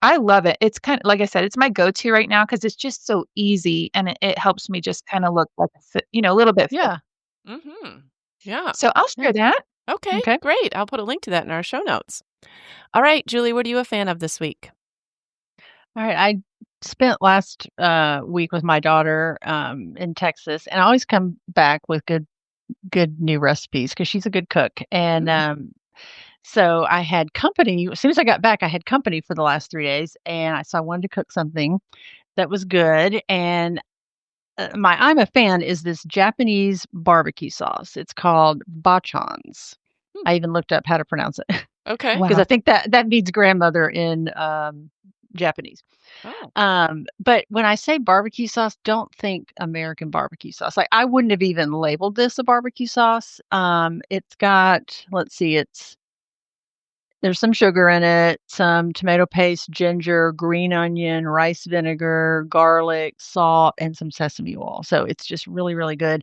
B: I love it. It's kind of like I said, it's my go-to right now because it's just so easy and it helps me just kind of look like a little bit fit.
C: Yeah.
A: Yeah.
B: So I'll share that.
A: Okay,
C: Okay.
A: great. I'll put a link to that in our show notes. All right, Julie, what are you a fan of this week?
C: All right. I spent last week with my daughter in Texas, and I always come back with good new recipes because she's a good cook. And so I had company. As soon as I got back, I had company for the last 3 days, and so I wanted to cook something that was good. And my I'm a fan is this Japanese barbecue sauce. It's called bachans. I even looked up how to pronounce it
A: Okay.
B: Wow.
C: because I think that means grandmother in Japanese.
A: Oh.
C: But when I say barbecue sauce, don't think American barbecue sauce. Like I wouldn't have even labeled this a barbecue sauce. It's got, let's see, there's some sugar in it, some tomato paste, ginger, green onion, rice vinegar, garlic, salt, and some sesame oil. So it's just really, really good.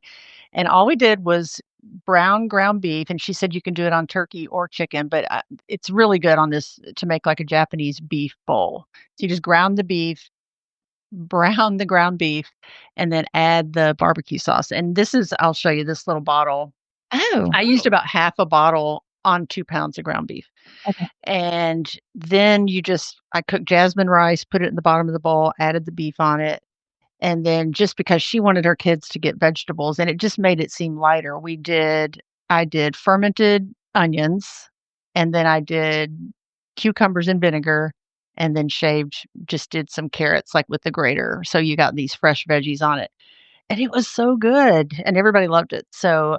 C: And all we did was brown ground beef, and she said you can do it on turkey or chicken, but it's really good on this to make like a Japanese beef bowl. So you just ground the beef, brown the ground beef, and then add the barbecue sauce. And I'll show you this little bottle.
B: Oh,
C: I used about half a bottle on 2 pounds of ground beef.
B: okay.
C: And then I cooked jasmine rice, put it in the bottom of the bowl, added the beef on it. And then just because she wanted her kids to get vegetables and it just made it seem lighter, I did fermented onions, and then I did cucumbers and vinegar, and then just did some carrots like with the grater. So you got these fresh veggies on it. And it was so good and everybody loved it. So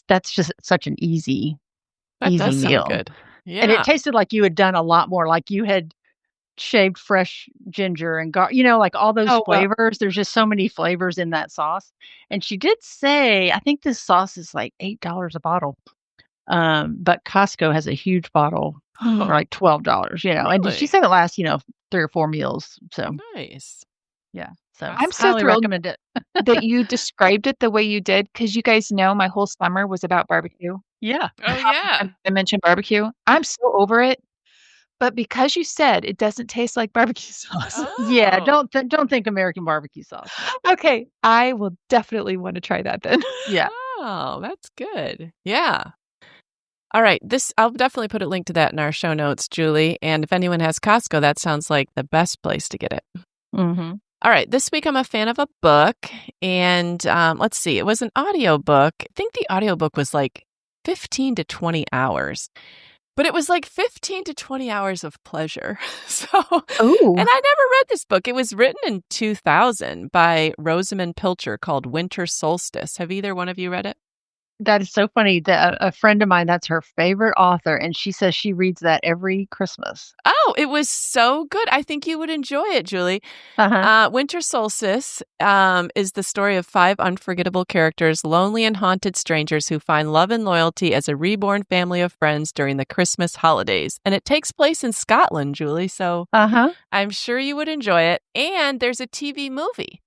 C: that's just such an easy
A: That does sound
C: meal.
A: good.
C: And it
A: Yeah.
C: tasted like you had done a lot more, like you had shaved fresh ginger and like all those
B: Oh, well.
C: flavors. There's just so many flavors in that sauce. And she did say, I think this sauce is like $8 a bottle. But Costco has a huge bottle for like $12, and she
A: Really?
C: said it lasts, 3 or 4 meals. So
A: Nice.
C: yeah. So
B: I'm so
C: highly
B: thrilled
C: recommend it.
B: that you described it the way you did because you guys know my whole summer was about barbecue.
C: Yeah.
A: Oh, yeah.
B: I mentioned barbecue. I'm so over it. But because you said it doesn't taste like barbecue sauce.
C: Yeah,
A: Oh.
C: don't think American barbecue sauce.
B: Okay, I will definitely want to try that then.
C: Yeah.
A: Oh, that's good. Yeah. All right. I'll definitely put a link to that in our show notes, Julie. And if anyone has Costco, that sounds like the best place to get it.
C: Mhm.
A: All right. This week, I'm a fan of a book. And let's see. It was an audiobook. I think the audiobook was like 15 to 20 hours. But it was like 15 to 20 hours of pleasure.
B: Oh,
A: And I never read this book. It was written in 2000 by Rosamund Pilcher called Winter Solstice. Have either one of you read it?
C: That is so funny that a friend of mine, that's her favorite author, and she says she reads that every Christmas.
A: Oh, it was so good. I think you would enjoy it, Julie.
C: Uh-huh.
A: Winter Solstice is the story of 5 unforgettable characters, lonely and haunted strangers who find love and loyalty as a reborn family of friends during the Christmas holidays. And it takes place in Scotland, Julie, so
C: Uh-huh.
A: I'm sure you would enjoy it. And there's a TV movie,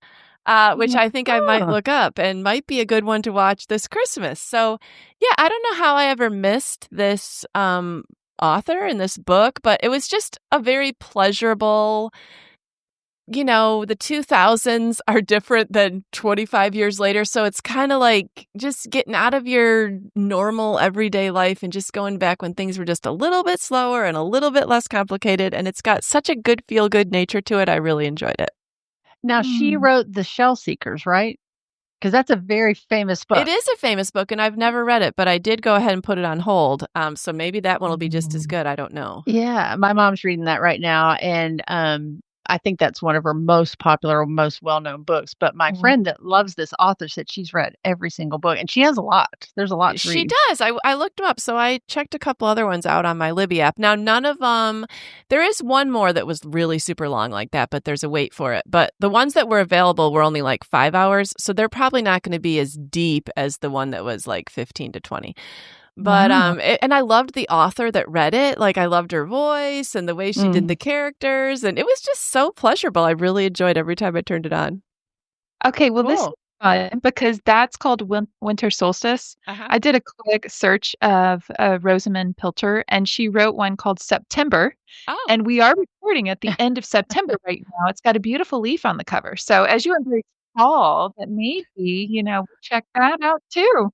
A: which I think I might
C: Oh.
A: look up and might be a good one to watch this Christmas. So, yeah, I don't know how I ever missed this author in this book, but it was just a very pleasurable, the 2000s are different than 25 years later. So it's kind of like just getting out of your normal everyday life and just going back when things were just a little bit slower and a little bit less complicated. And it's got such a good feel-good nature to it. I really enjoyed it.
C: Now she wrote The Shell Seekers, right? Because that's a very famous book.
A: It is a famous book, and I've never read it, but I did go ahead and put it on hold. So maybe that one will be just as good. I don't know.
C: Yeah, my mom's reading that right now, and I think that's one of her most popular, most well-known books. But my friend that loves this author said she's read every single book, and she has a lot. There's a lot to
A: She
C: read.
A: does. I looked them up, so I checked a couple other ones out on my Libby app. Now, none of them, there is one more that was really super long like that, but there's a wait for it. But the ones that were available were only like 5 hours, so they're probably not going to be as deep as the one that was like 15 to 20. But
C: Wow.
A: and I loved the author that read it. Like I loved her voice and the way she did the characters, and it was just so pleasurable. I really enjoyed every time I turned it on.
B: okay. Well, this is
C: Cool.
B: fun because that's called Winter Solstice.
A: Uh-huh.
B: I did a quick search of Rosamund Pilcher, and she wrote one called September.
A: Oh,
B: And we are recording at the end of September right now. It's got a beautiful leaf on the cover. So as you are very tall, that maybe, check that out too.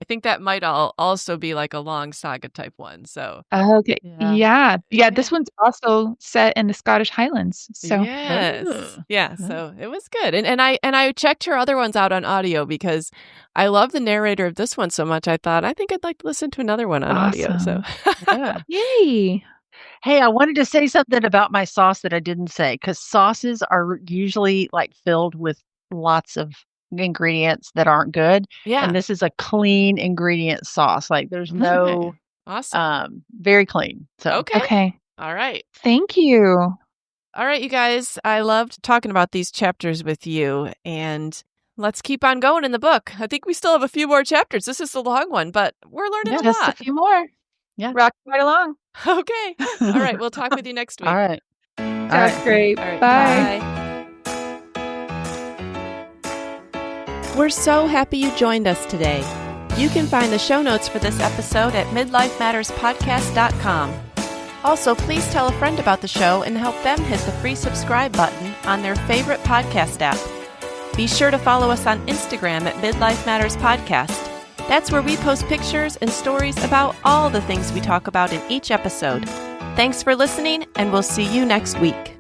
A: I think that might also be like a long saga type one. So
B: Okay.
C: Yeah.
B: Yeah, this one's also set in the Scottish Highlands. So
A: yes.
C: Oh.
A: Yeah,
C: Oh.
A: so it was good. And I checked her other ones out on audio because I love the narrator of this one so much. I thought I think I'd like to listen to another one on audio. So
C: Yeah.
B: yay.
C: Hey, I wanted to say something about my sauce that I didn't say, because sauces are usually like filled with lots of ingredients that aren't good.
A: yeah.
C: And this is a clean ingredient sauce. Like there's no
A: Awesome.
C: very clean. So
A: Okay.
B: Okay.
A: All right.
B: Thank you.
A: All right, you guys. I loved talking about these chapters with you, and let's keep on going in the book. I think we still have a few more chapters. This is a long one, but we're learning a
B: Just a
A: lot.
B: few more.
C: Yeah.
B: Rock right along.
A: Okay. All right. We'll talk with you next week.
C: all right.
B: Sounds great.
A: All right.
B: Bye.
A: Bye. We're so happy you joined us today. You can find the show notes for this episode at midlifematterspodcast.com. Also, please tell a friend about the show and help them hit the free subscribe button on their favorite podcast app. Be sure to follow us on Instagram at Midlife Matters Podcast. That's where we post pictures and stories about all the things we talk about in each episode. Thanks for listening, and we'll see you next week.